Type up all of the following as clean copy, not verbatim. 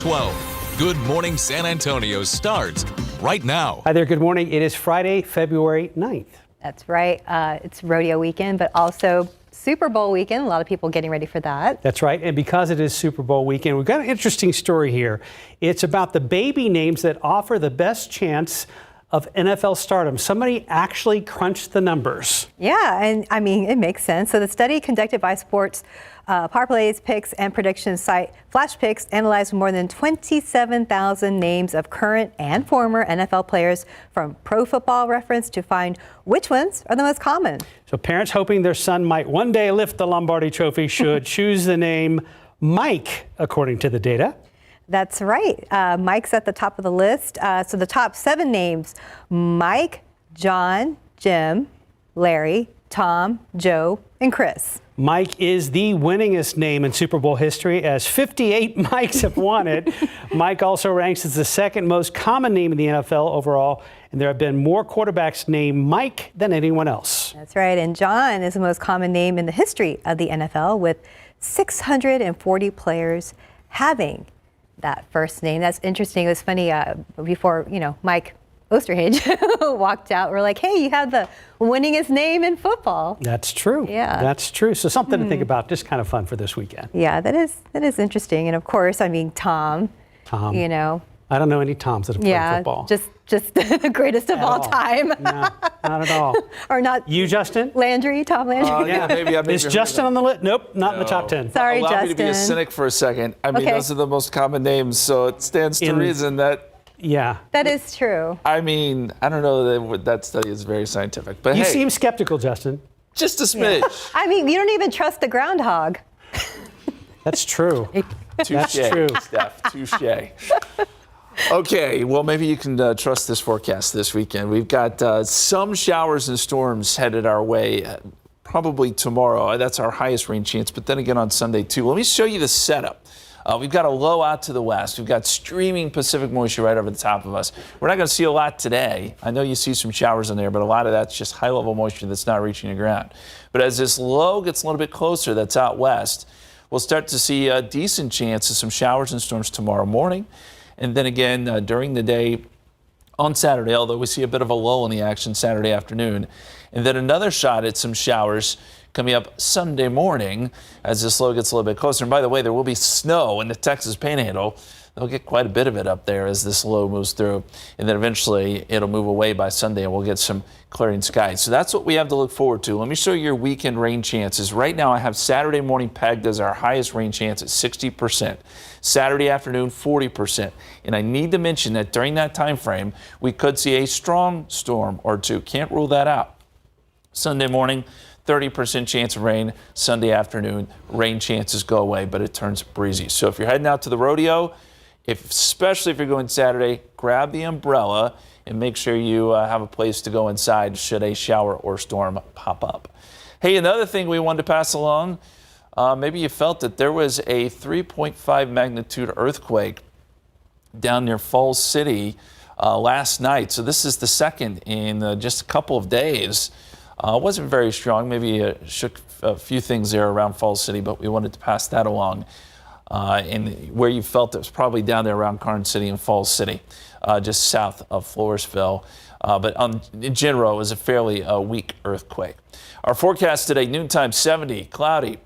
12. Good Morning San Antonio starts right now. Hi there, good morning. It is Friday, February 9th. That's right. It's rodeo weekend, but also Super Bowl weekend. A lot of people getting ready for that. That's right. And because it is Super Bowl weekend, we've got an interesting story here. It's about the baby names that offer the best chance of NFL stardom. Somebody actually crunched the numbers. Yeah, and I mean, it makes sense. So the study conducted by sports parlays, picks, and predictions site Flash Picks analyzed more than 27,000 names of current and former NFL players from Pro Football Reference to find which ones are the most common. So parents hoping their son might one day lift the Lombardi Trophy should choose the name Mike, according to the data. That's right. Mike's at the top of the list. So the top 7 names: Mike, John, Jim, Larry, Tom, Joe, and Chris. Mike is the winningest name in Super Bowl history, as 58 Mikes have won it. Mike also ranks as the second most common name in the NFL overall, and there have been more quarterbacks named Mike than anyone else. That's right. And John is the most common name in the history of the NFL, with 640 players having that first name. That's interesting. It was funny before, Mike Osterhage walked out. We're like, hey, you have the winningest name in football. That's true. Yeah. That's true. So something to think about. Just kind of fun for this weekend. Yeah, that is interesting. And of course, I mean, Tom. I don't know any Toms that have played football. Just the greatest of all time. No, not at all. Or not. You, Justin? Landry, Tom Landry. Yeah, maybe. Is Justin on the list? Nope, not in the top 10. Sorry, Allow Justin. me to be a cynic for a second. I mean, those are the most common names, so it stands to reason that. Yeah. That is true. I mean, I don't know that study is very scientific, but you hey, seem skeptical, Justin. just a smidge. Yeah. I mean, you don't even trust the groundhog. That's true. Touche, That's true. Steph. Touche. Okay, well, maybe you can trust this forecast this weekend. We've got some showers and storms headed our way probably tomorrow. That's our highest rain chance, but then again on Sunday, too. Let me show you the setup. We've got a low out to the west. We've got streaming Pacific moisture right over the top of us. We're not going to see a lot today. I know you see some showers in there, but a lot of that's just high-level moisture that's not reaching the ground. But as this low gets a little bit closer, that's out west, we'll start to see a decent chance of some showers and storms tomorrow morning. And then again, during the day on Saturday, although we see a bit of a lull in the action Saturday afternoon. And then another shot at some showers coming up Sunday morning as this low gets a little bit closer. And by the way, there will be snow in the Texas Panhandle. They'll get quite a bit of it up there as this low moves through. And then eventually it'll move away by Sunday and we'll get some clearing skies. So that's what we have to look forward to. Let me show you your weekend rain chances. Right now I have Saturday morning pegged as our highest rain chance at 60%. Saturday afternoon, 40%. And I need to mention that during that time frame, we could see a strong storm or two. Can't rule that out. Sunday morning, 30% chance of rain. Sunday afternoon, rain chances go away, but it turns breezy. So if you're heading out to the rodeo, especially if you're going Saturday, grab the umbrella and make sure you have a place to go inside should a shower or storm pop up. Hey, another thing we wanted to pass along, maybe you felt that there was a 3.5 magnitude earthquake down near Falls City last night. So this is the second in just a couple of days. It wasn't very strong, maybe shook a few things there around Falls City, but we wanted to pass that along. And where you felt it was probably down there around Karn City and Falls City, just south of Floresville. But in general, it was a fairly weak earthquake. Our forecast today, noontime 70, cloudy.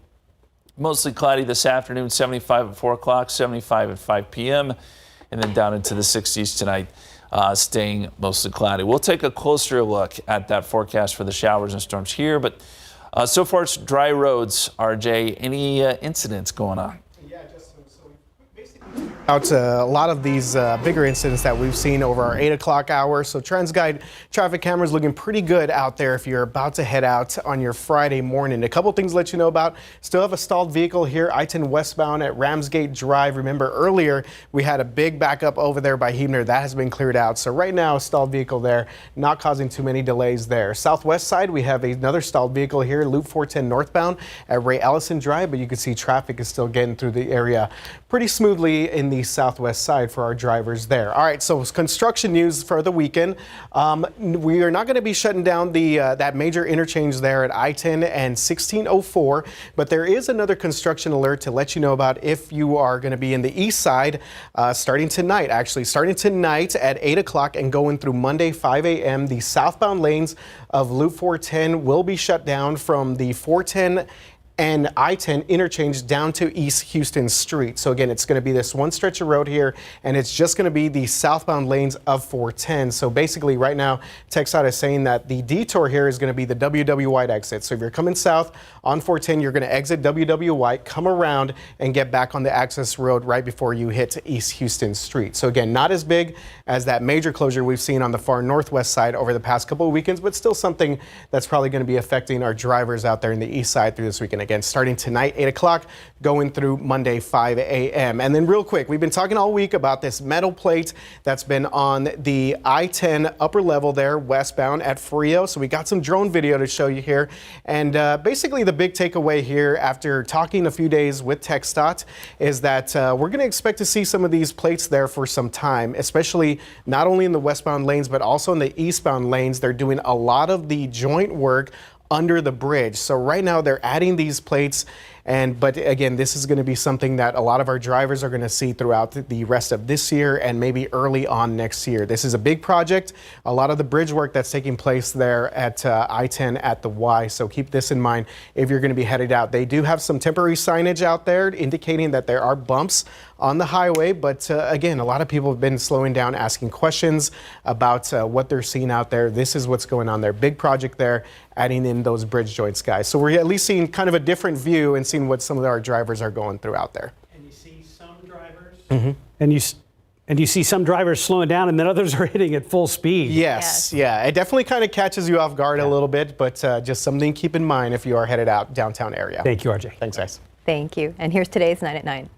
Mostly cloudy this afternoon, 75 at 4 o'clock, 75 at 5 p.m., and then down into the 60s tonight. Staying mostly cloudy. We'll take a closer look at that forecast for the showers and storms here, but so far it's dry roads. RJ, any incidents going on? Yeah, Justin, so basically out a lot of these bigger incidents that we've seen over our 8 o'clock hour. So TransGuide traffic cameras looking pretty good out there if you're about to head out on your Friday morning. A couple things to let you know about. Still have a stalled vehicle here, I-10 westbound at Ramsgate Drive. Remember earlier we had a big backup over there by Huebner. That has been cleared out. So right now a stalled vehicle there, not causing too many delays there. Southwest side, we have another stalled vehicle here, Loop 410 northbound at Ray Allison Drive, but you can see traffic is still getting through the area pretty smoothly in the southwest side for our drivers there. All right, so construction news for the weekend. We are not going to be shutting down that major interchange there at I-10 and 1604, but there is another construction alert to let you know about if you are going to be in the east side starting tonight at 8 o'clock and going through Monday 5 a.m. The southbound lanes of Loop 410 will be shut down from the 410 and I-10 interchange down to East Houston Street. So again, it's going to be this one stretch of road here, and it's just going to be the southbound lanes of 410. So basically right now, KSAT is saying that the detour here is going to be the WW White exit. So if you're coming south on 410, you're going to exit WW White, come around, and get back on the access road right before you hit East Houston Street. So again, not as big as that major closure we've seen on the far northwest side over the past couple of weekends, but still something that's probably going to be affecting our drivers out there in the east side through this weekend. Again, starting tonight, 8 o'clock, going through Monday, 5 a.m. And then real quick, we've been talking all week about this metal plate that's been on the I-10 upper level there, westbound at Frio. So we got some drone video to show you here. And basically the big takeaway here after talking a few days with KSAT is that we're going to expect to see some of these plates there for some time, especially not only in the westbound lanes, but also in the eastbound lanes. They're doing a lot of the joint work under the bridge. So right now they're adding these plates, but again, this is going to be something that a lot of our drivers are going to see throughout the rest of this year and maybe early on next year. This is a big project, a lot of the bridge work that's taking place there at I-10 at the Y. So keep this in mind if you're going to be headed out. They do have some temporary signage out there indicating that there are bumps on the highway, but again, a lot of people have been slowing down, asking questions about what they're seeing out there. This is what's going on there. Big project there, adding in those bridge joints, guys. So we're at least seeing kind of a different view and seeing what some of our drivers are going through out there. And you see some drivers, and you see some drivers slowing down, and then others are hitting at full speed. Yes, yeah, it definitely kind of catches you off guard a little bit, but just something to keep in mind if you are headed out downtown area. Thank you, RJ. Thanks, guys. Thank you. And here's today's 9 at 9.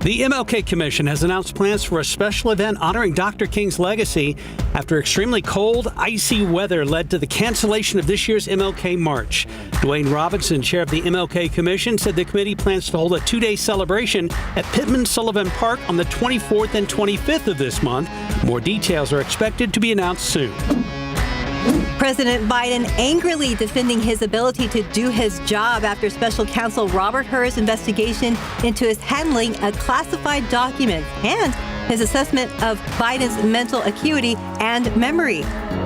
The MLK Commission has announced plans for a special event honoring Dr. King's legacy after extremely cold, icy weather led to the cancellation of this year's MLK March. Dwayne Robinson, chair of the MLK Commission, said the committee plans to hold a two-day celebration at Pittman Sullivan Park on the 24th and 25th of this month. More details are expected to be announced soon. President Biden angrily defending his ability to do his job after special counsel Robert Hur's investigation into his handling of classified documents and his assessment of Biden's mental acuity and memory.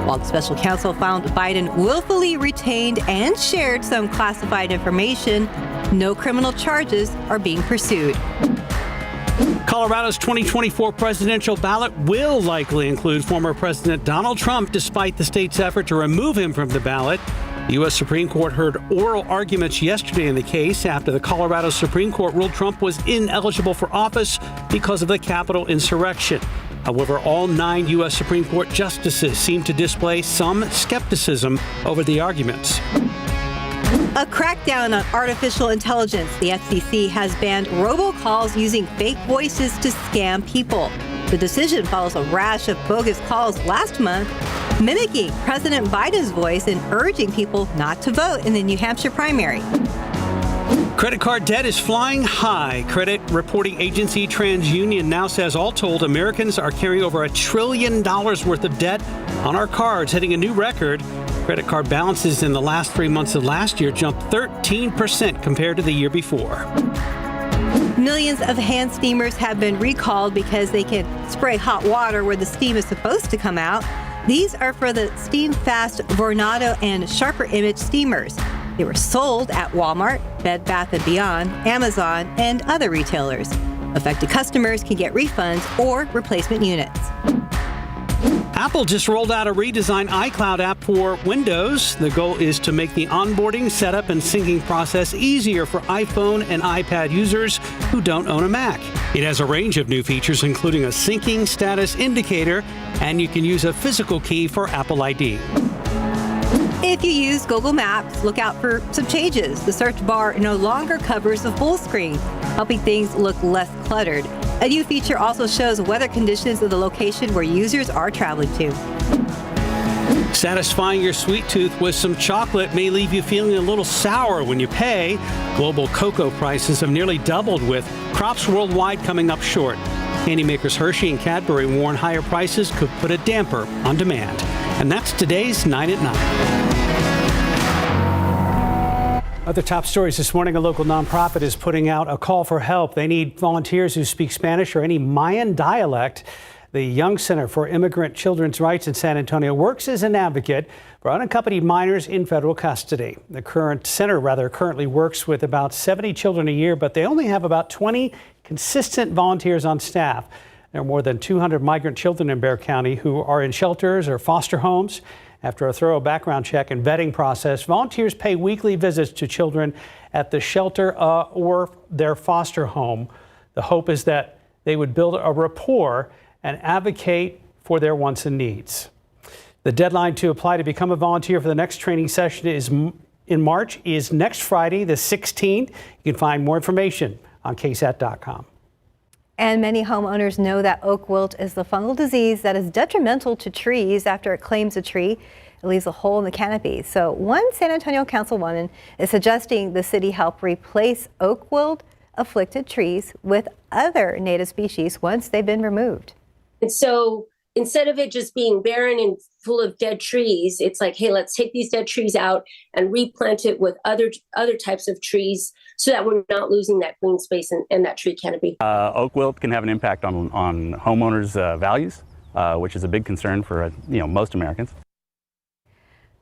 While the special counsel found Biden willfully retained and shared some classified information, no criminal charges are being pursued. Colorado's 2024 presidential ballot will likely include former President Donald Trump, despite the state's effort to remove him from the ballot. The U.S. Supreme Court heard oral arguments yesterday in the case after the Colorado Supreme Court ruled Trump was ineligible for office because of the Capitol insurrection. However, all 9 U.S. Supreme Court justices seem to display some skepticism over the arguments. A crackdown on artificial intelligence. The FCC has banned robocalls using fake voices to scam people. The decision follows a rash of bogus calls last month, mimicking President Biden's voice and urging people not to vote in the New Hampshire primary. Credit card debt is flying high. Credit reporting agency TransUnion now says all told, Americans are carrying over $1 trillion worth of debt on our cards, hitting a new record. Credit card balances in the last 3 months of last year jumped 13% compared to the year before. Millions of hand steamers have been recalled because they can spray hot water where the steam is supposed to come out. These are for the Steam Fast Vornado and Sharper Image steamers. They were sold at Walmart, Bed Bath & Beyond, Amazon, and other retailers. Affected customers can get refunds or replacement units. Apple just rolled out a redesigned iCloud app for Windows. The goal is to make the onboarding, setup, and syncing process easier for iPhone and iPad users who don't own a Mac. It has a range of new features, including a syncing status indicator, and you can use a physical key for Apple ID. If you use Google Maps, look out for some changes. The search bar no longer covers the full screen, helping things look less cluttered. A new feature also shows weather conditions of the location where users are traveling to. Satisfying your sweet tooth with some chocolate may leave you feeling a little sour when you pay. Global cocoa prices have nearly doubled, with crops worldwide coming up short. Candy makers Hershey and Cadbury warn higher prices could put a damper on demand. And that's today's 9 at 9. Other top stories this morning: a local nonprofit is putting out a call for help. They need volunteers who speak Spanish or any Mayan dialect. The Young Center for Immigrant Children's Rights in San Antonio works as an advocate for unaccompanied minors in federal custody. The center currently works with about 70 children a year, but they only have about 20 consistent volunteers on staff. There are more than 200 migrant children in Bexar County who are in shelters or foster homes. After a thorough background check and vetting process, volunteers pay weekly visits to children at the shelter or their foster home. The hope is that they would build a rapport and advocate for their wants and needs. The deadline to apply to become a volunteer for the next training session in March is next Friday, the 16th. You can find more information on KSAT.com. And many homeowners know that oak wilt is the fungal disease that is detrimental to trees. After it claims a tree, it leaves a hole in the canopy. So one San Antonio councilwoman is suggesting the city help replace oak wilt afflicted trees with other native species once they've been removed. And so instead of it just being barren and full of dead trees, it's like, hey, let's take these dead trees out and replant it with other types of trees so that we're not losing that green space and that tree canopy. Oak wilt can have an impact on homeowners' values, which is a big concern for most Americans.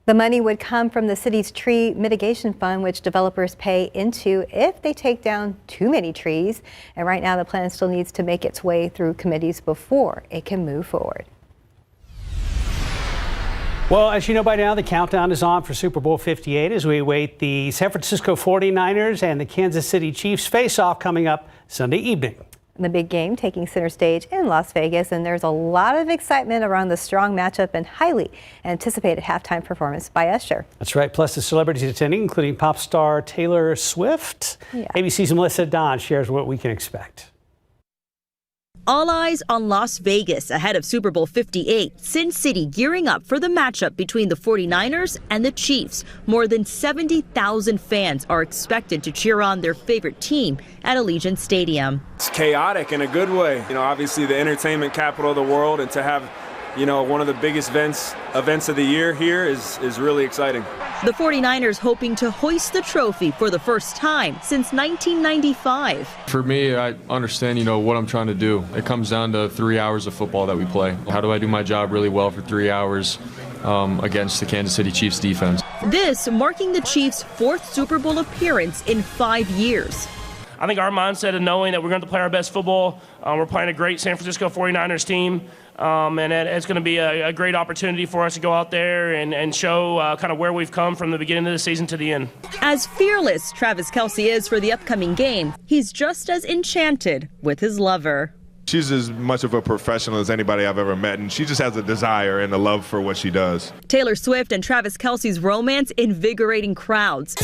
The money would come from the city's tree mitigation fund, which developers pay into if they take down too many trees. And right now the plan still needs to make its way through committees before it can move forward. Well, as you know by now, the countdown is on for Super Bowl 58 as we await the San Francisco 49ers and the Kansas City Chiefs face-off coming up Sunday evening. The big game taking center stage in Las Vegas, and there's a lot of excitement around the strong matchup and highly anticipated halftime performance by Usher. That's right, plus the celebrities attending, including pop star Taylor Swift. Yeah. ABC's Melissa Don shares what we can expect. All eyes on Las Vegas ahead of Super Bowl 58. Sin City gearing up for the matchup between the 49ers and the Chiefs. More than 70,000 fans are expected to cheer on their favorite team at Allegiant Stadium. It's chaotic in a good way. Obviously the entertainment capital of the world, and to have, one of the biggest events of the year here is really exciting. The 49ers hoping to hoist the trophy for the first time since 1995. For me, I understand, what I'm trying to do. It comes down to 3 hours of football that we play. How do I do my job really well for 3 hours against the Kansas City Chiefs defense? This marking the Chiefs' fourth Super Bowl appearance in 5 years. I think our mindset of knowing that we're going to play our best football, we're playing a great San Francisco 49ers team, and it's going to be a great opportunity for us to go out there and show kind of where we've come from the beginning of the season to the end. As fearless Travis Kelce is for the upcoming game, he's just as enchanted with his lover. She's as much of a professional as anybody I've ever met, and she just has a desire and a love for what she does. Taylor Swift and Travis Kelce's romance invigorating crowds.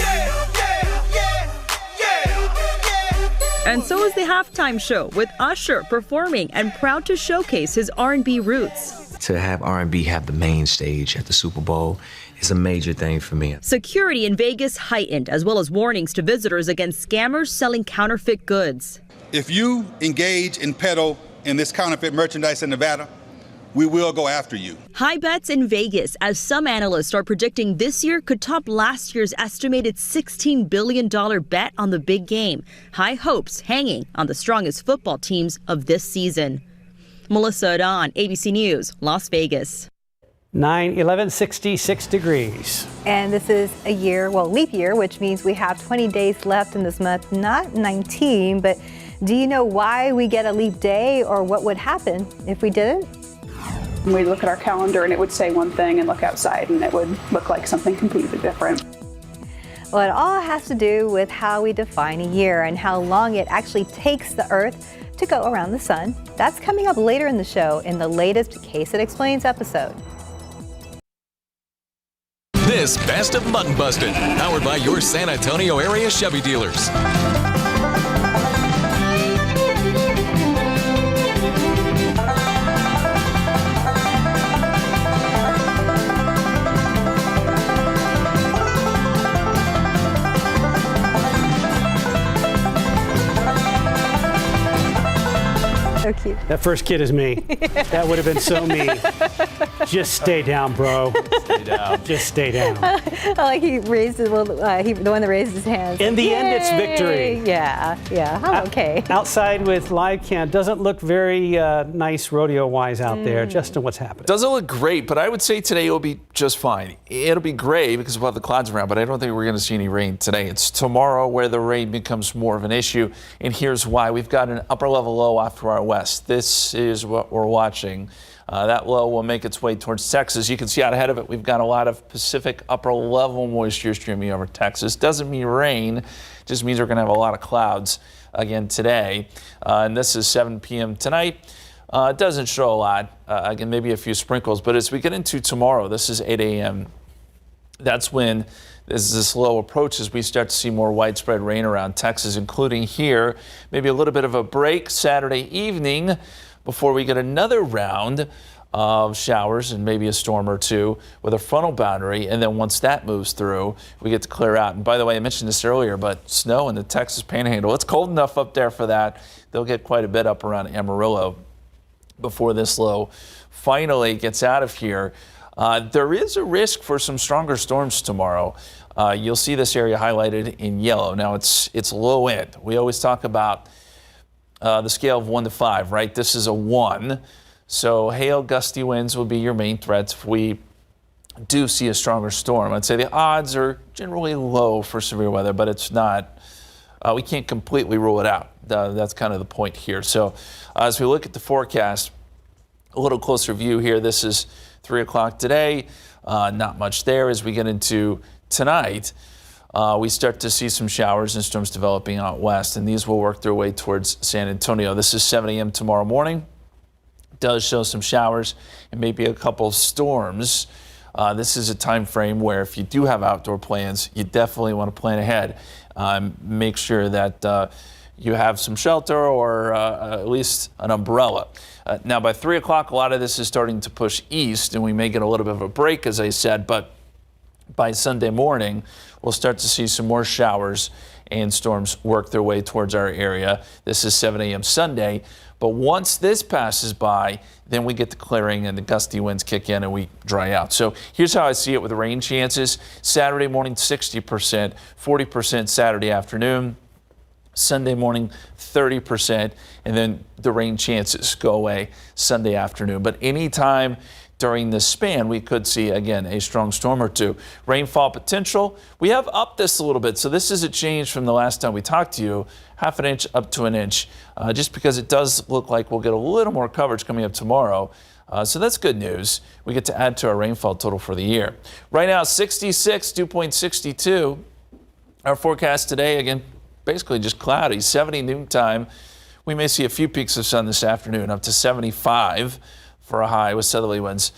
And so is the halftime show, with Usher performing and proud to showcase his R&B roots. To have R&B have the main stage at the Super Bowl is a major thing for me. Security in Vegas heightened, as well as warnings to visitors against scammers selling counterfeit goods. If you engage and peddle in this counterfeit merchandise in Nevada, we will go after you. High bets in Vegas, as some analysts are predicting this year could top last year's estimated $16 billion bet on the big game. High hopes hanging on the strongest football teams of this season. Melissa Don, ABC News, Las Vegas. 9/11, 66 degrees. And this is a year, leap year, which means we have 20 days left in this month, not 19. But do you know why we get a leap day, or what would happen if we didn't? We'd look at our calendar and it would say one thing, and look outside and it would look like something completely different. Well, it all has to do with how we define a year and how long it actually takes the Earth to go around the sun. That's coming up later in the show in the latest KSAT Explains episode. This Best of Mutton Busted, powered by your San Antonio area Chevy dealers. so cute. That first kid is me. That would have been so me. Just stay down, bro. Stay down. Just stay down. I like he raised his, the one that raised his hands. In the end, it's victory. Yeah. I'm okay. Outside with live cam, doesn't look very nice rodeo-wise out there. Justin, what's happening? Doesn't look great, but I would say today it'll be just fine. It'll be gray because we'll have the clouds around, but I don't think we're going to see any rain today. It's tomorrow where the rain becomes more of an issue, and here's why. We've got an upper-level low off to our west. This is what we're watching. That low will make its way towards Texas. You can see out ahead of it, we've got a lot of Pacific upper-level moisture streaming over Texas. Doesn't mean rain, just means we're going to have a lot of clouds again today. And this is 7 p.m. tonight. It doesn't show a lot, again, maybe a few sprinkles, but as we get into tomorrow, this is 8 a.m., that's when, as this low approaches, we start to see more widespread rain around Texas, including here, maybe a little bit of a break Saturday evening before we get another round of showers and maybe a storm or two with a frontal boundary. And then once that moves through, we get to clear out. And by the way, I mentioned this earlier, but snow in the Texas Panhandle, it's cold enough up there for that. They'll get quite a bit up around Amarillo before this low finally gets out of here. There is a risk for some stronger storms tomorrow. You'll see this area highlighted in yellow. Now it's low end. We always talk about the scale of 1 to 5, right? This is a 1. So hail, gusty winds will be your main threats if we do see a stronger storm. I'd say the odds are generally low for severe weather, but it's not, we can't completely rule it out. That's kind of the point here. So as we look at the forecast, a little closer view here, this is 3 o'clock today. Not much there. As we get into tonight, we start to see some showers and storms developing out west, and these will work their way towards San Antonio. This is 7 a.m. tomorrow morning. Does show some showers and maybe a couple of storms. This is a time frame where if you do have outdoor plans, you definitely want to plan ahead. Make sure that you have some shelter or at least an umbrella. Now by 3 o'clock, a lot of this is starting to push east, and we may get a little bit of a break, as I said, but by Sunday morning, we'll start to see some more showers and storms work their way towards our area. This is 7 a.m. Sunday. But once this passes by, then we get the clearing and the gusty winds kick in and we dry out. So here's how I see it with the rain chances. Saturday morning, 60%, 40% Saturday afternoon. Sunday morning, 30%, and then the rain chances go away Sunday afternoon. But anytime during this span, we could see, again, a strong storm or two. Rainfall potential, we have upped this a little bit. So this is a change from the last time we talked to you, half an inch up to an inch, just because it does look like we'll get a little more coverage coming up tomorrow. So that's good news. We get to add to our rainfall total for the year. Right now, 66, dew point 62. Our forecast today, again, basically just cloudy, 70 noontime. We may see a few peaks of sun this afternoon, up to 75 for a high, with southerly winds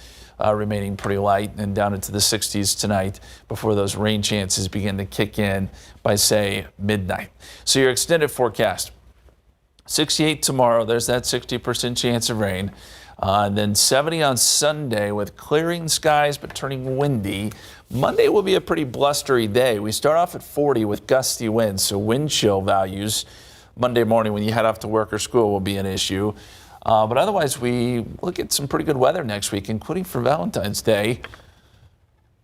remaining pretty light, and down into the 60s tonight before those rain chances begin to kick in by, say, midnight. So your extended forecast, 68 tomorrow, there's that 60% chance of rain. And then 70 on Sunday with clearing skies but turning windy. Monday will be a pretty blustery day. We start off at 40 with gusty winds, so wind chill values Monday morning when you head off to work or school will be an issue. But otherwise, we look at some pretty good weather next week, including for Valentine's Day.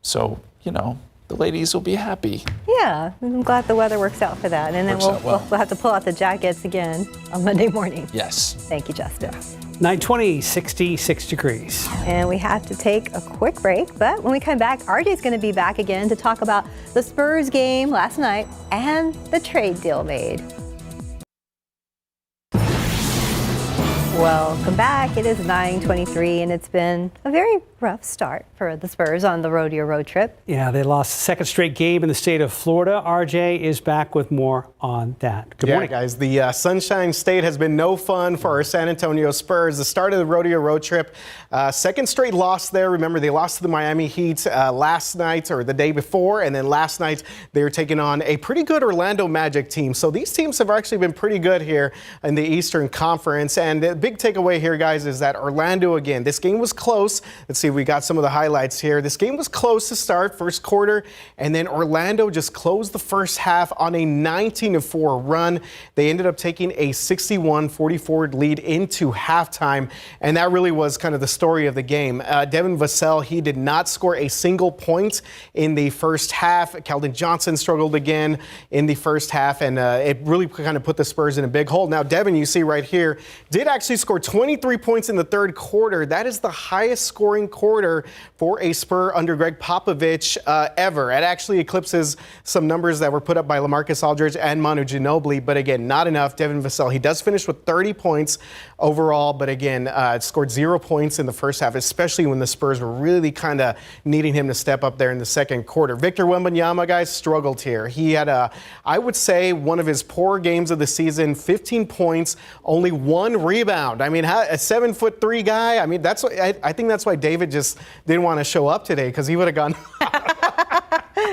So, you know, the ladies will be happy. Yeah, I'm glad the weather works out for that. And then we'll have to pull out the jackets again on Monday morning. Yes. Thank you, Justin. 920, 66 degrees. And we have to take a quick break, but when we come back, RJ's going to be back again to talk about the Spurs game last night and the trade deal made. Welcome back. It is 9:23, and it's been a very rough start for the Spurs on the rodeo road trip. Yeah, they lost the second straight game in the state of Florida. RJ is back with more on that. Good morning. Yeah, guys. The Sunshine State has been no fun for our San Antonio Spurs. The start of the rodeo road trip, second straight loss there. Remember, they lost to the Miami Heat last night or the day before, and then last night they were taking on a pretty good Orlando Magic team. So these teams have actually been pretty good here in the Eastern Conference, and big takeaway here, guys, is that Orlando, again, this game was close. Let's see, we got some of the highlights here. This game was close to start, first quarter, and then Orlando just closed the first half on a 19-4 run. They ended up taking a 61-44 lead into halftime, and that really was kind of the story of the game. Devin Vassell, he did not score a single point in the first half. Keldon Johnson struggled again in the first half, and it really kind of put the Spurs in a big hole. Now, Devin, you see right here, did actually score 23 points in the third quarter. That is the highest scoring quarter for a Spur under Greg Popovich ever. It actually eclipses some numbers that were put up by LaMarcus Aldridge and Manu Ginobili, but again, not enough. Devin Vassell, he does finish with 30 points overall, but again, scored 0 points in the first half, especially when the Spurs were really kind of needing him to step up there in the second quarter. Victor Wembanyama, guys, struggled here. He had I would say, one of his poor games of the season, 15 points, only 1 rebound. I mean, a 7'3" guy. I mean, I think that's why David just didn't want to show up today, because he would have gone.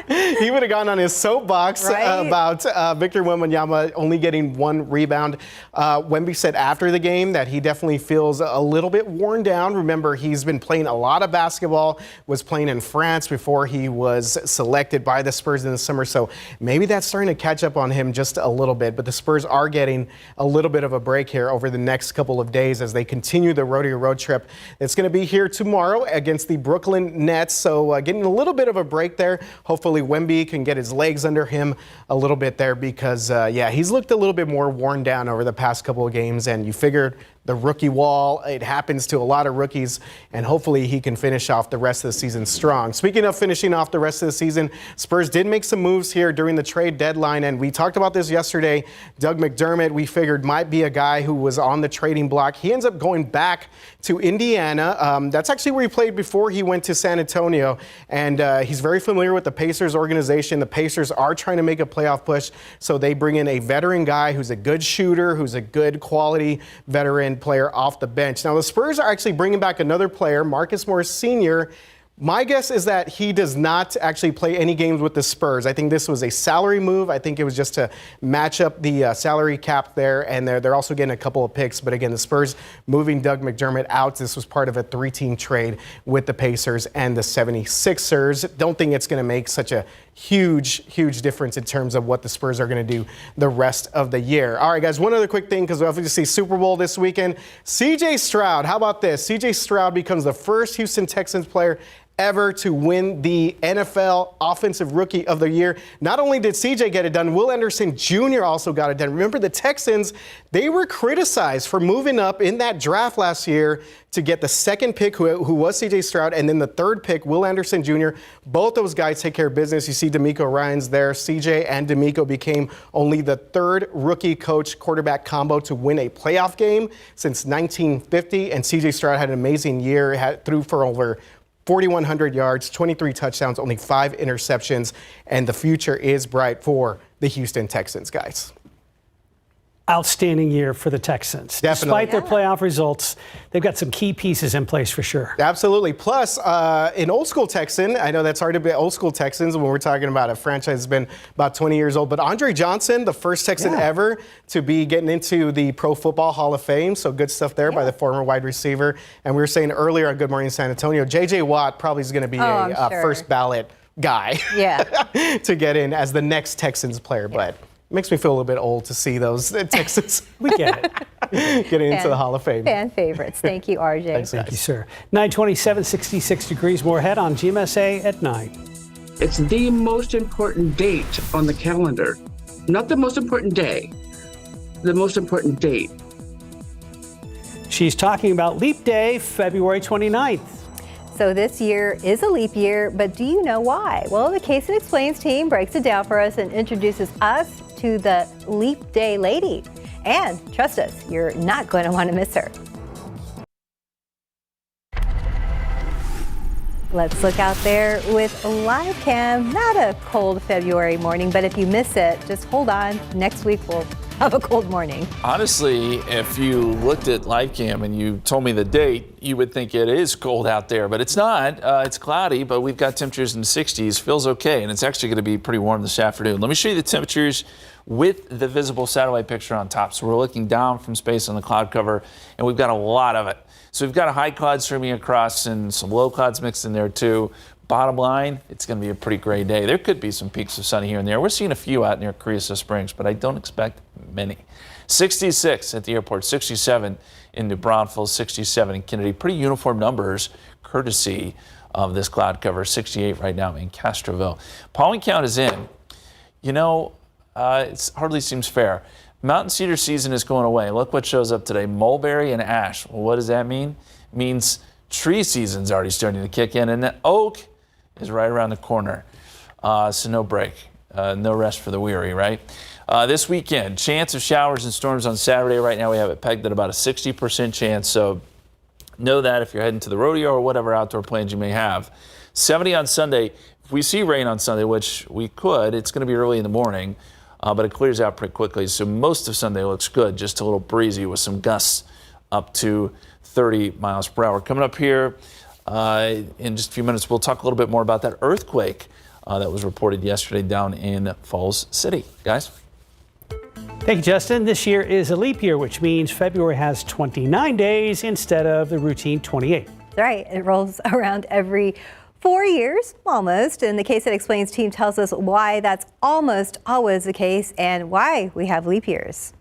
He would have gone on his soapbox about Victor Wembanyama only getting 1 rebound. Wemby said after the game that he definitely feels a little bit worn down. Remember, he's been playing a lot of basketball, was playing in France before he was selected by the Spurs in the summer. So maybe that's starting to catch up on him just a little bit. But the Spurs are getting a little bit of a break here over the next couple of days as they continue the rodeo road trip. It's going to be here tomorrow against the Brooklyn Nets. So getting a little bit of a break there. Hopefully Wemby can get his legs under him a little bit there because, he's looked a little bit more worn down over the past couple of games, and you figured the rookie wall, it happens to a lot of rookies, and hopefully he can finish off the rest of the season strong. Speaking of finishing off the rest of the season, Spurs did make some moves here during the trade deadline, and we talked about this yesterday. Doug McDermott, we figured, might be a guy who was on the trading block. He ends up going back to Indiana. That's actually where he played before he went to San Antonio, and he's very familiar with the Pacers organization. The Pacers are trying to make a playoff push, so they bring in a veteran guy who's a good shooter, who's a good quality veteran player off the bench. Now, the Spurs are actually bringing back another player, Marcus Morris Sr. My guess is that he does not actually play any games with the Spurs. I think this was a salary move. I think it was just to match up the salary cap there, and they're also getting a couple of picks. But again, the Spurs moving Doug McDermott out. This was part of a 3-team trade with the Pacers and the 76ers. Don't think it's going to make such a huge difference in terms of what the Spurs are going to do the rest of the year. All right, guys, one other quick thing, because we obviously see Super Bowl this weekend. C.J. Stroud, how about this? C.J. Stroud becomes the first Houston Texans player ever to win the NFL Offensive Rookie of the Year. Not only did CJ get it done, Will Anderson Jr. also got it done. Remember, the Texans, they were criticized for moving up in that draft last year to get the second pick, who was CJ Stroud, and then the third pick, Will Anderson Jr. Both those guys take care of business. You see DeMeco Ryans there. CJ and DeMeco became only the third rookie coach quarterback combo to win a playoff game since 1950, and CJ Stroud had an amazing year, threw for over 4,100 yards, 23 touchdowns, only 5 interceptions, and the future is bright for the Houston Texans, guys. Outstanding year for the Texans. Definitely. Despite their playoff results, they've got some key pieces in place for sure. Absolutely. Plus, an old school Texan, I know that's hard to be old school Texans when we're talking about a franchise that's been about 20 years old, but Andre Johnson, the first Texan ever to be getting into the Pro Football Hall of Fame. So good stuff there by the former wide receiver. And we were saying earlier on Good Morning San Antonio, J.J. Watt probably is going to be a first ballot guy to get in as the next Texans player. But makes me feel a little bit old to see those Texans. We get it. Getting into the Hall of Fame. Fan favorites. Thank you, RJ. Thanks, Thank you, sir. 927, 66 degrees. More ahead on GMSA at 9. It's the most important date on the calendar. Not the most important day, the most important date. She's talking about Leap Day, February 29th. So this year is a leap year, but do you know why? Well, the KSAT Explains team breaks it down for us and introduces us to the Leap Day lady. And trust us, you're not going to want to miss her. Let's look out there with a live cam. Not a cold February morning, but if you miss it, just hold on. Next week we'll have a cold morning. Honestly, if you looked at live cam and you told me the date, you would think it is cold out there, but it's not. It's cloudy, but we've got temperatures in the 60s. Feels okay, and it's actually going to be pretty warm this afternoon. Let me show you the temperatures with the visible satellite picture on top. So we're looking down from space on the cloud cover, and we've got a lot of it. So we've got a high cloud streaming across and some low clouds mixed in there too. Bottom line, it's going to be a pretty gray day. There could be some peaks of sun here and there. We're seeing a few out near Carrizo Springs, but I don't expect many. 66 at the airport, 67 in New Braunfels, 67 in Kennedy. Pretty uniform numbers, courtesy of this cloud cover. 68 right now in Castroville. Pollen count is in. You know, it hardly seems fair. Mountain cedar season is going away. Look what shows up today, mulberry and ash. Well, what does that mean? It means tree season's already starting to kick in, and the oak is right around the corner. So no break, no rest for the weary, right? This weekend, chance of showers and storms on Saturday. Right now we have it pegged at about a 60% chance, so know that if you're heading to the rodeo or whatever outdoor plans you may have. 70 on Sunday. If we see rain on Sunday, which we could, it's going to be early in the morning, but it clears out pretty quickly. So most of Sunday looks good, just a little breezy with some gusts up to 30 miles per hour. Coming up here in just a few minutes, we'll talk a little bit more about that earthquake that was reported yesterday down in Falls City. Guys? Thank you, Justin. This year is a leap year, which means February has 29 days instead of the routine 28. That's right. It rolls around every 4 years, almost. And the KSAT Explains team tells us why that's almost always the case and why we have leap years.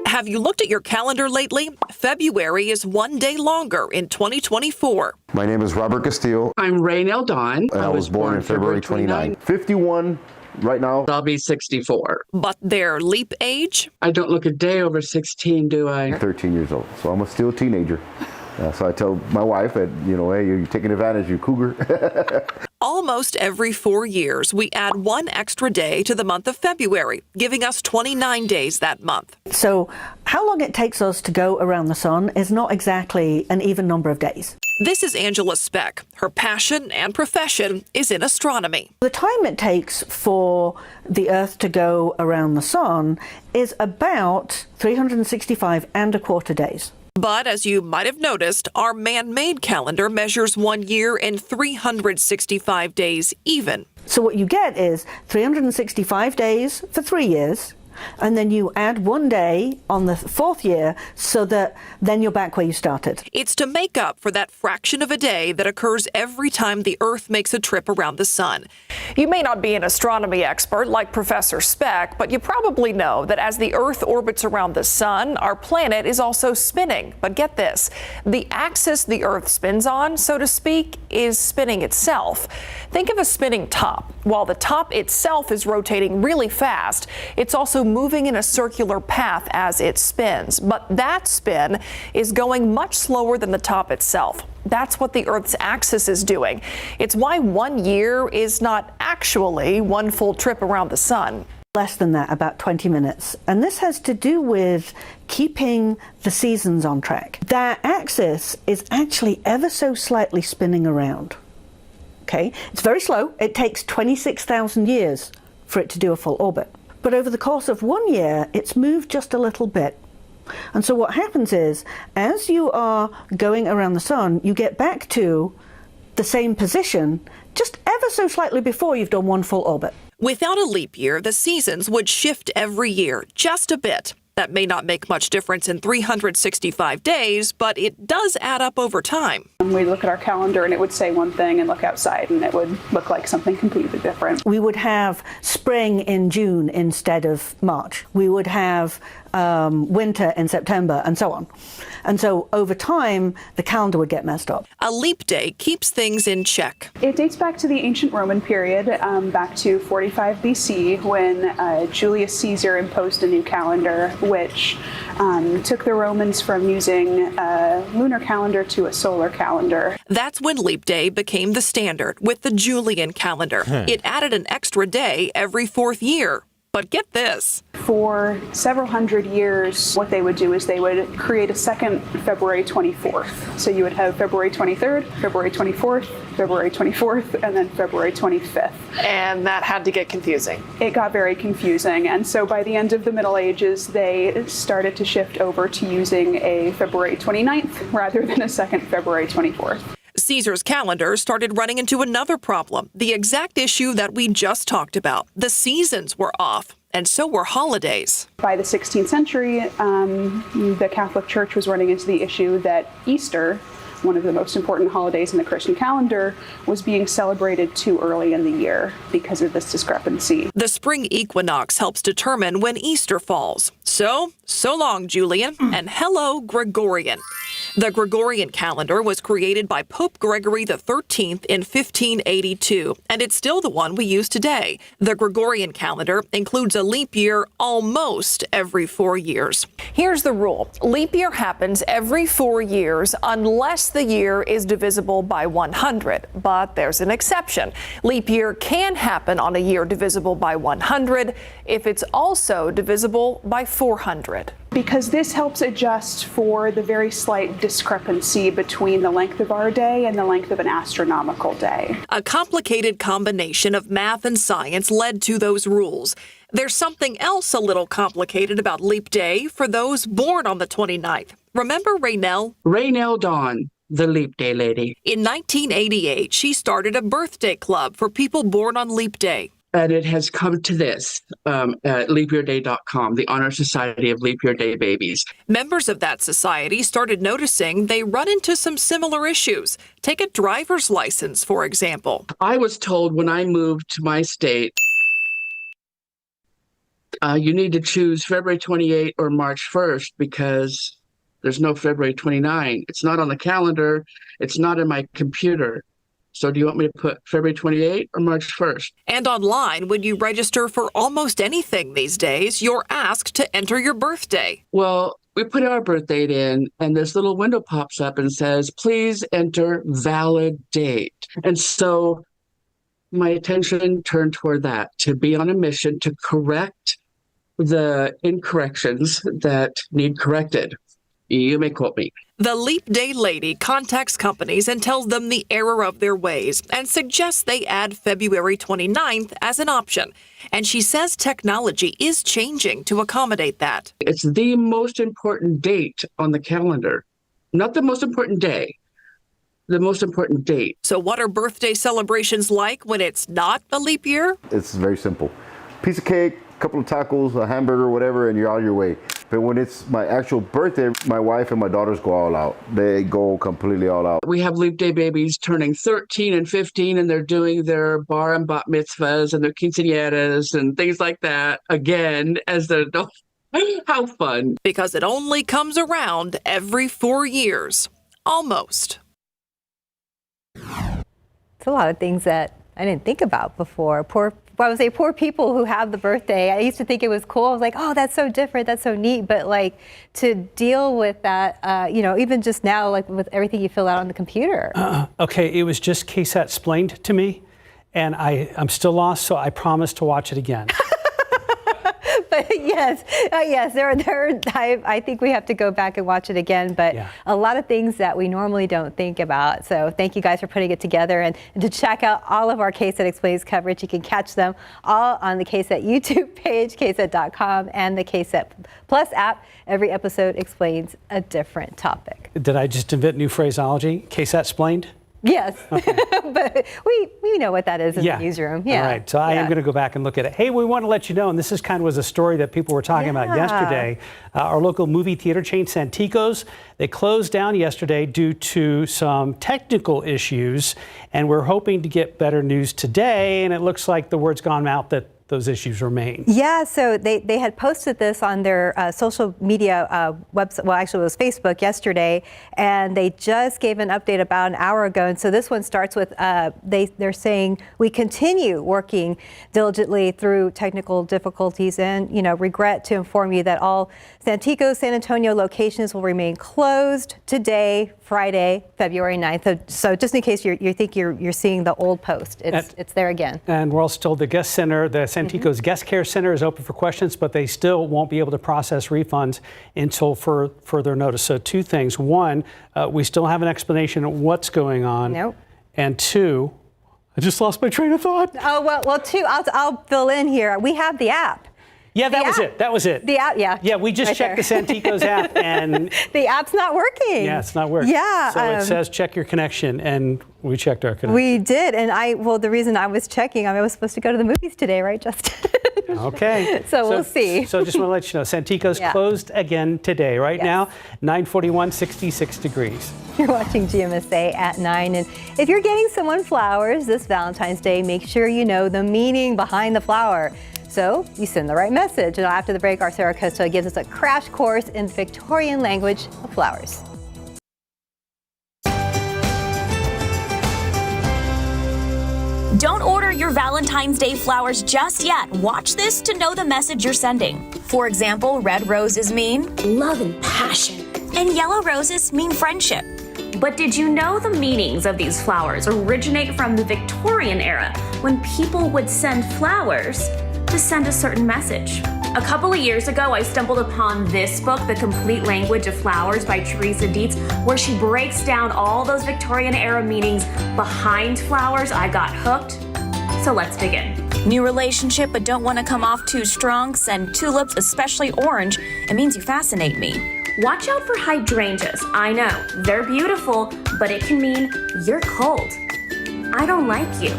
Have you looked at your calendar lately? February is 1 day longer in 2024. My name is Robert Castillo. I'm Raynell Dawn. And I was born on February 29. 51 right now. I'll be 64. But their leap age? I don't look a day over 16, do I? 13 years old, so I'm still a teenager. So I tell my wife that, you know, hey, you're taking advantage, you cougar. Almost every 4 years, we add one extra day to the month of February, giving us 29 days that month. So how long it takes us to go around the sun is not exactly an even number of days. This is Angela Speck. Her passion and profession is in astronomy. The time it takes for the Earth to go around the sun is about 365 and a quarter days. But as you might have noticed, our man-made calendar measures 1 year in 365 days even. So what you get is 365 days for 3 years, and then you add 1 day on the fourth year so that then you're back where you started. It's to make up for that fraction of a day that occurs every time the Earth makes a trip around the sun. You may not be an astronomy expert like Professor Speck, but you probably know that as the Earth orbits around the sun, our planet is also spinning. But get this, the axis the Earth spins on, so to speak, is spinning itself. Think of a spinning top. While the top itself is rotating really fast, it's also moving in a circular path as it spins. But that spin is going much slower than the top itself. That's what the Earth's axis is doing. It's why 1 year is not actually one full trip around the sun. Less than that, about 20 minutes. And this has to do with keeping the seasons on track. That axis is actually ever so slightly spinning around. Okay, it's very slow. It takes 26,000 years for it to do a full orbit. But over the course of 1 year, it's moved just a little bit. And so what happens is, as you are going around the sun, you get back to the same position just ever so slightly before you've done one full orbit. Without a leap year, the seasons would shift every year, just a bit. That may not make much difference in 365 days, but it does add up over time. We look at our calendar and it would say one thing, and look outside and it would look like something completely different. We would have spring in June instead of March. We would have winter in September, and so on. And so over time, the calendar would get messed up. A leap day keeps things in check. It dates back to the ancient Roman period, back to 45 BC, when Julius Caesar imposed a new calendar, which took the Romans from using a lunar calendar to a solar calendar. That's when leap day became the standard with the Julian calendar. It added an extra day every fourth year. But get this. For several hundred years, what they would do is they would create a second February 24th. So you would have February 23rd, February 24th, February 24th, and then February 25th. And that had to get confusing. It got very confusing. And so by the end of the Middle Ages, they started to shift over to using a February 29th rather than a second February 24th. Caesar's calendar started running into another problem, the exact issue that we just talked about. The seasons were off, and so were holidays. By the 16th century, the Catholic Church was running into the issue that Easter, one of the most important holidays in the Christian calendar, was being celebrated too early in the year because of this discrepancy. The spring equinox helps determine when Easter falls. So long, Julian, and hello, Gregorian. The Gregorian calendar was created by Pope Gregory XIII in 1582, and it's still the one we use today. The Gregorian calendar includes a leap year almost every 4 years. Here's the rule. Leap year happens every 4 years unless the year is divisible by 100. But there's an exception. Leap year can happen on a year divisible by 100 if it's also divisible by 400. Because this helps adjust for the very slight discrepancy between the length of our day and the length of an astronomical day. A complicated combination of math and science led to those rules. There's something else a little complicated about leap day for those born on the 29th. Remember Raynell? Raynell Dawn, the leap day lady. In 1988, she started a birthday club for people born on leap day. And it has come to this at leapyearday.com, the Honor Society of Leap Year Day Babies. Members of that society started noticing they run into some similar issues. Take a driver's license, for example. I was told when I moved to my state, you need to choose February 28 or March 1st because there's no February 29. It's not on the calendar. It's not in my computer. So do you want me to put February 28 or March 1st? And online, when you register for almost anything these days, you're asked to enter your birthday. Well, we put our birth date in, and this little window pops up and says, please enter valid date. And so my attention turned toward that, to be on a mission to correct the incorrections that need corrected. You may quote me. The Leap Day lady contacts companies and tells them the error of their ways and suggests they add February 29th as an option. And she says technology is changing to accommodate that. It's the most important date on the calendar, not the most important day, the most important date. So what are birthday celebrations like when it's not a leap year? It's very simple. Piece of cake, a couple of tacos, a hamburger, whatever, and you're on your way. But when it's my actual birthday, my wife and my daughters go all out. They go completely all out. We have Leap Day babies turning 13 and 15, and they're doing their bar and bat mitzvahs and their quinceañeras and things like that again as they're adults. How fun. Because it only comes around every 4 years. Almost. It's a lot of things that I didn't think about before. I would say poor people who have the birthday. I used to think it was cool. I was like, oh, that's so different. That's so neat. But like to deal with that, even just now, like with everything you fill out on the computer. Okay, it was just KSAT explained to me, and I'm still lost. So I promise to watch it again. But yes, I think we have to go back and watch it again. But yeah, a lot of things that we normally don't think about. So thank you guys for putting it together. And to check out all of our KSAT Explains coverage, you can catch them all on the KSAT YouTube page, KSAT.com, and the KSAT Plus app. Every episode explains a different topic. Did I just invent new phraseology? KSAT explained? Yes, okay. But we know what that is in the newsroom. Yeah. All right, so I am going to go back and look at it. Hey, we want to let you know, and this is kind of was a story that people were talking about yesterday. Our local movie theater chain, Santikos, they closed down yesterday due to some technical issues, and we're hoping to get better news today, and it looks like the word's gone out that those issues remain. Yeah, so they had posted this on their social media website. Well, actually, it was Facebook yesterday, and they just gave an update about an hour ago. And so this one starts with they're saying we continue working diligently through technical difficulties, and regret to inform you that all Santikos San Antonio locations will remain closed today, Friday, February 9th. So just in case you think you're seeing the old post, it's there again. And we're also told the guest center, the Santikos Guest Care Center, is open for questions, but they still won't be able to process refunds until further notice. So two things. One, we still have an explanation of what's going on. Nope. And two, I just lost my train of thought. Oh, well, two, I'll fill in here. We have the app. Yeah, that was it. That was it. The app, yeah. Yeah, we just right checked there. the Santikos app, and the app's not working. yeah, it's not working. Yeah. So it says check your connection, and we checked our connection. We did, and the reason I was checking, I was supposed to go to the movies today, right, Justin? Okay. So we'll see. So just want to let you know, Santikos closed again today. Right now, 9:41, 66 degrees. You're watching GMSA at 9, and if you're getting someone flowers this Valentine's Day, make sure you know the meaning behind the flower. So you send the right message. And after the break, our Sarah Costa gives us a crash course in Victorian language of flowers. Don't order your Valentine's Day flowers just yet. Watch this to know the message you're sending. For example, red roses mean love and passion, and yellow roses mean friendship. But did you know the meanings of these flowers originate from the Victorian era, when people would send flowers to send a certain message? A couple of years ago, I stumbled upon this book, The Complete Language of Flowers by Teresa Dietz, where she breaks down all those Victorian era meanings behind flowers. I got hooked. So let's begin. New relationship but don't want to come off too strong? Send tulips, especially orange. It means you fascinate me. Watch out for hydrangeas. I know, they're beautiful, but it can mean you're cold. I don't like you.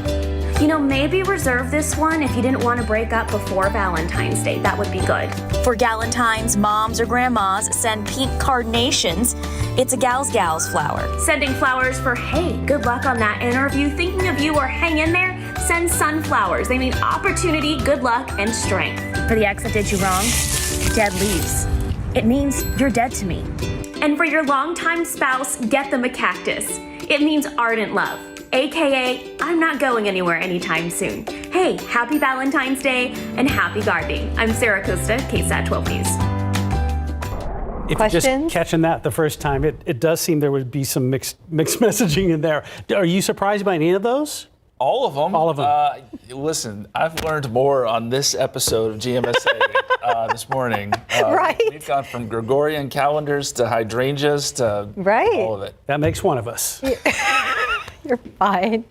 You know, maybe reserve this one if you didn't want to break up before Valentine's Day. That would be good. For Galentine's, moms or grandmas send pink carnations. It's a gal's flower. Sending flowers for, hey, good luck on that interview, thinking of you, or hang in there. Send sunflowers. They mean opportunity, good luck, and strength. For the ex that did you wrong, dead leaves. It means you're dead to me. And for your longtime spouse, get them a cactus. It means ardent love. AKA, I'm not going anywhere anytime soon. Hey, happy Valentine's Day and happy gardening. I'm Sarah Costa, KSAT 12 News. If you're just catching that the first time, it does seem there would be some mixed messaging in there. Are you surprised by any of those? All of them. All of them. Listen, I've learned more on this episode of GMSA this morning. Right. We've gone from Gregorian calendars to hydrangeas to all of it. That makes one of us. You're fine.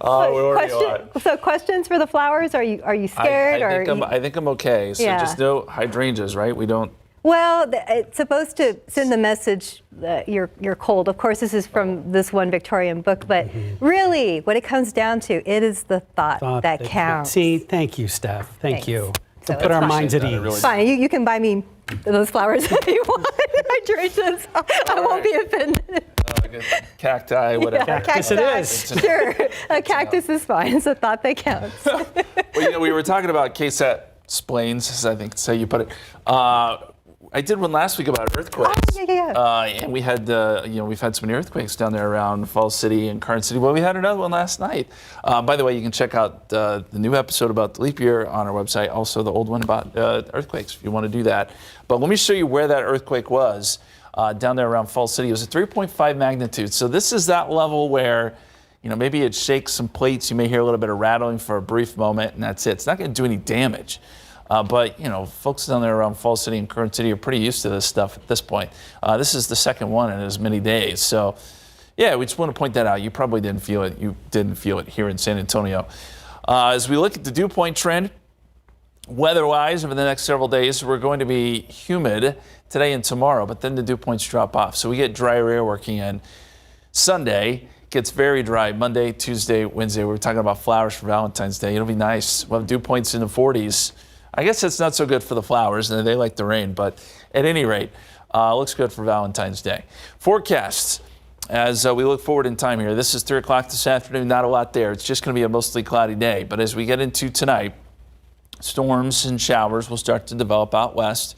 So questions for the flowers? Are you scared? I think I'm okay. So just no hydrangeas, right? We don't. Well, it's supposed to send the message that you're cold. Of course, this is from this one Victorian book, but really, what it comes down to, it is the thought that counts. See, thank you, Steph. Thank you. So put our minds at ease. Really fine. You can buy me those flowers if you want. Hydrangeas. I won't be offended. Cacti, whatever. Yeah, cactus it is. Sure. A cactus is fine. It's a thought that counts. Well, we were talking about KSAT splains, I think that's how you put it. I did one last week about earthquakes. Oh, yeah. And we had, we've had some earthquakes down there around Falls City and Karn City. Well, we had another one last night. By the way, you can check out the new episode about the leap year on our website. Also, the old one about earthquakes, if you want to do that. But let me show you where that earthquake was down there around Falls City. It was a 3.5 magnitude. So this is that level where, maybe it shakes some plates. You may hear a little bit of rattling for a brief moment, and that's it. It's not going to do any damage. But folks down there around Falls City and Karn City are pretty used to this stuff at this point. This is the second one in as many days. So, yeah, we just want to point that out. You probably didn't feel it. You didn't feel it here in San Antonio. As we look at the dew point trend, weather-wise, over the next several days, we're going to be humid today and tomorrow, but then the dew points drop off. So we get drier air working in. Sunday gets very dry. Monday, Tuesday, Wednesday, we're talking about flowers for Valentine's Day. It'll be nice. We'll have dew points in the 40s. I guess it's not so good for the flowers, and they like the rain, but at any rate, looks good for Valentine's Day. Forecasts, as we look forward in time here. This is 3 o'clock this afternoon, not a lot there. It's just going to be a mostly cloudy day, but as we get into tonight, storms and showers will start to develop out west.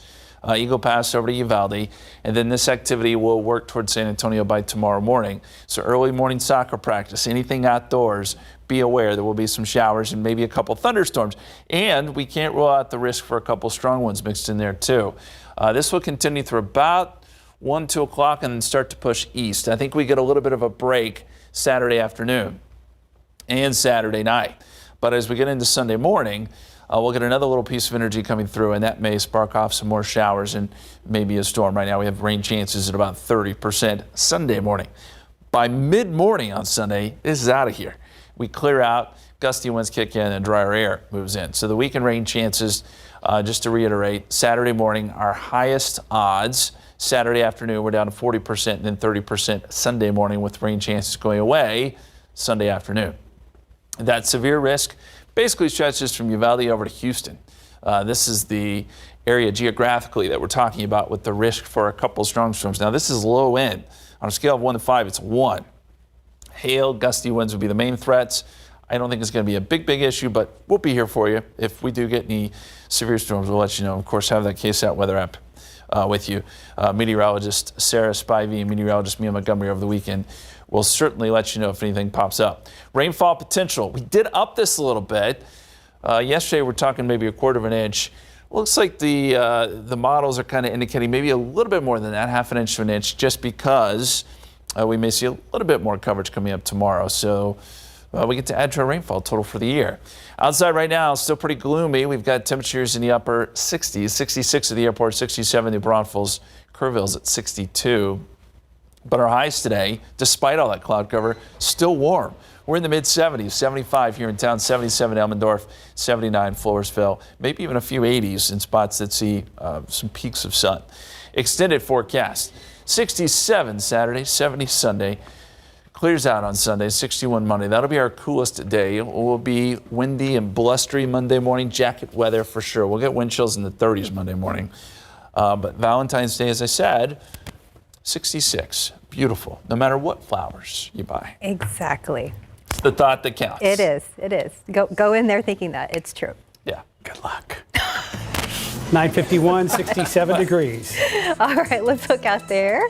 Eagle Pass over to Uvalde, and then this activity will work towards San Antonio by tomorrow morning. So early morning soccer practice, anything outdoors, be aware there will be some showers and maybe a couple thunderstorms. And we can't rule out the risk for a couple strong ones mixed in there too. This will continue through about 1, 2 o'clock and then start to push east. I think we get a little bit of a break Saturday afternoon and Saturday night. But as we get into Sunday morning, we'll get another little piece of energy coming through, and that may spark off some more showers and maybe a storm. Right now we have rain chances at about 30% Sunday morning. By mid-morning on Sunday, this is out of here. we clear out, gusty winds kick in, and drier air moves in. So the weekend rain chances, just to reiterate, Saturday morning, our highest odds. Saturday afternoon, we're down to 40% and then 30% Sunday morning, with rain chances going away Sunday afternoon. That severe risk basically stretches from Uvalde over to Houston. This is the area geographically that we're talking about with the risk for a couple strong storms. Now, this is low end. On a scale of 1 to 5, it's 1. Hail, gusty winds would be the main threats. I don't think it's going to be a big issue, but we'll be here for you. If we do get any severe storms, we'll let you know. Of course, have that KSAT weather app with you. Meteorologist Sarah Spivey and meteorologist Mia Montgomery over the weekend will certainly let you know if anything pops up. Rainfall potential. We did up this a little bit. Yesterday, we're talking maybe a quarter of an inch. Looks like the models are kind of indicating maybe a little bit more than that, half an inch to an inch, just because we may see a little bit more coverage coming up tomorrow. So we get to add to our rainfall total for the year. Outside right now, still pretty gloomy. We've got temperatures in the upper 60s, 66 at the airport, 67 New Braunfels, Kerrville's at 62. But our highs today, despite all that cloud cover, still warm. We're in the mid-70s, 75 here in town, 77 Elmendorf, 79 Floresville, maybe even a few 80s in spots that see some peaks of sun. Extended forecast, 67 Saturday, 70 Sunday. Clears out on Sunday, 61 Monday. That'll be our coolest day. It will be windy and blustery Monday morning, jacket weather for sure. We'll get wind chills in the 30s Monday morning. But Valentine's Day, as I said, 66. Beautiful, no matter what flowers you buy. Exactly. It's the thought that counts. It is. It is. Go in there thinking that. It's true. Yeah. Good luck. 9:51, 67 degrees. All right, let's look out there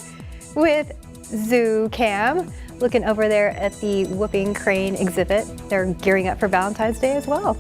with Zoo Cam. Looking over there at the Whooping Crane exhibit. They're gearing up for Valentine's Day as well.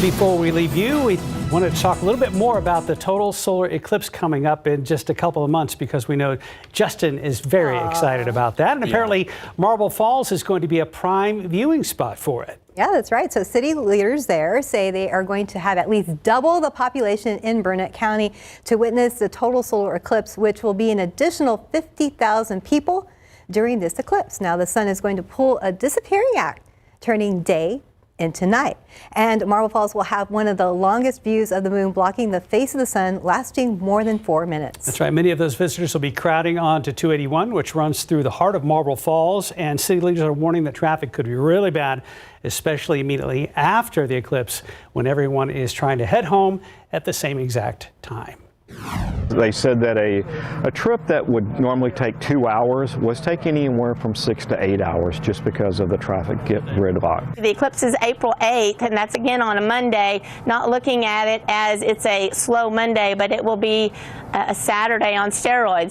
Before we leave you, we wanted to talk a little bit more about the total solar eclipse coming up in just a couple of months, because we know Justin is very excited about that. And apparently Marble Falls is going to be a prime viewing spot for it. Yeah, that's right. So city leaders there say they are going to have at least double the population in Burnett County to witness the total solar eclipse, which will be an additional 50,000 people during this eclipse. Now, the sun is going to pull a disappearing act, turning day into night. And Marble Falls will have one of the longest views of the moon, blocking the face of the sun, lasting more than 4 minutes. That's right. Many of those visitors will be crowding onto 281, which runs through the heart of Marble Falls. And city leaders are warning that traffic could be really bad, especially immediately after the eclipse, when everyone is trying to head home at the same exact time. They said that a trip that would normally take 2 hours was taking anywhere from 6 to 8 hours, just because of the traffic getting rid of it. The eclipse is April 8th, and that's again on a Monday. Not looking at it as it's a slow Monday, but it will be a Saturday on steroids.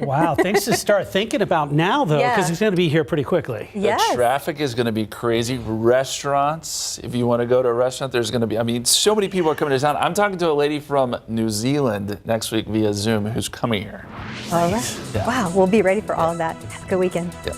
Wow, things to start thinking about now, though, because it's going to be here pretty quickly. Yes. The traffic is going to be crazy. Restaurants, if you want to go to a restaurant, there's going to be, I mean, so many people are coming to town. I'm talking to a lady from New Zealand next week via Zoom who's coming here. All right. Yeah. Wow, we'll be ready for all of that. Have a good weekend. Yeah.